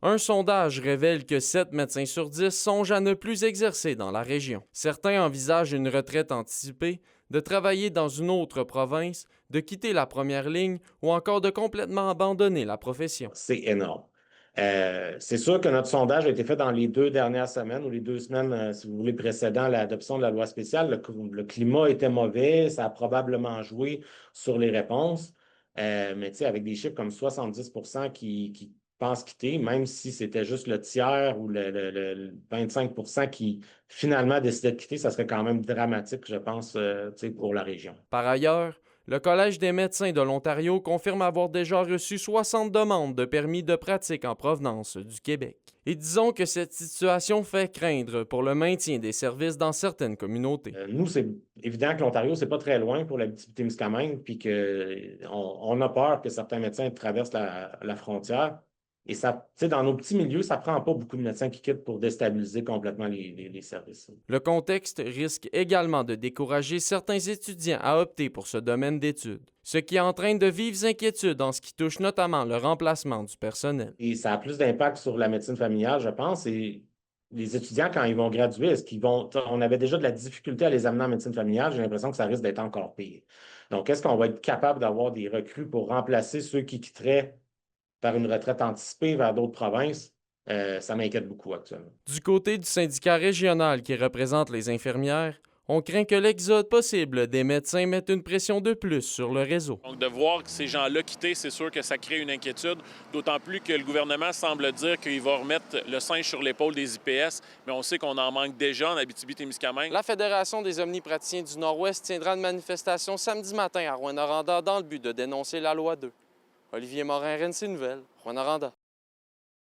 Un sondage révèle que 7 médecins sur 10 songent à ne plus exercer dans la région. Certains envisagent une retraite anticipée, de travailler dans une autre province, de quitter la première ligne ou encore de complètement abandonner la profession. C'est énorme. C'est sûr que notre sondage a été fait dans les 2 dernières semaines ou les 2 semaines, si vous voulez, précédant l'adoption de la loi spéciale. Le climat était mauvais, ça a probablement joué sur les réponses. Mais tu sais, avec des chiffres comme 70% qui pensent quitter, même si c'était juste le tiers ou le 25% qui finalement décidaient de quitter, ça serait quand même dramatique, je pense, tu sais, pour la région. Par ailleurs, le Collège des médecins de l'Ontario confirme avoir déjà reçu 60 demandes de permis de pratique en provenance du Québec. Et disons que cette situation fait craindre pour le maintien des services dans certaines communautés. Nous, c'est évident que l'Ontario, c'est pas très loin pour l'Abitibi-Témiscamingue, puis on a peur que certains médecins traversent la frontière. Et ça, tu sais, dans nos petits milieux, ça prend pas beaucoup de médecins qui quittent pour déstabiliser complètement les services. Le contexte risque également de décourager certains étudiants à opter pour ce domaine d'études, ce qui entraîne de vives inquiétudes en ce qui touche notamment le remplacement du personnel. Et ça a plus d'impact sur la médecine familiale, je pense. Et les étudiants, quand ils vont graduer, est-ce qu'ils vont. On avait déjà de la difficulté à les amener en médecine familiale, j'ai l'impression que ça risque d'être encore pire. Donc, est-ce qu'on va être capable d'avoir des recrues pour remplacer ceux qui quitteraient par une retraite anticipée vers d'autres provinces? Ça m'inquiète beaucoup actuellement. Du côté du syndicat régional qui représente les infirmières, on craint que l'exode possible des médecins mette une pression de plus sur le réseau. Donc, de voir ces gens-là quitter, c'est sûr que ça crée une inquiétude, d'autant plus que le gouvernement semble dire qu'il va remettre le singe sur l'épaule des IPS, mais on sait qu'on en manque déjà en Abitibi-Témiscamingue. La Fédération des omnipraticiens du Nord-Ouest tiendra une manifestation samedi matin à Rouyn-Noranda dans le but de dénoncer la loi 2. Olivier Morin, RNC Nouvelles, Rouyn-Noranda.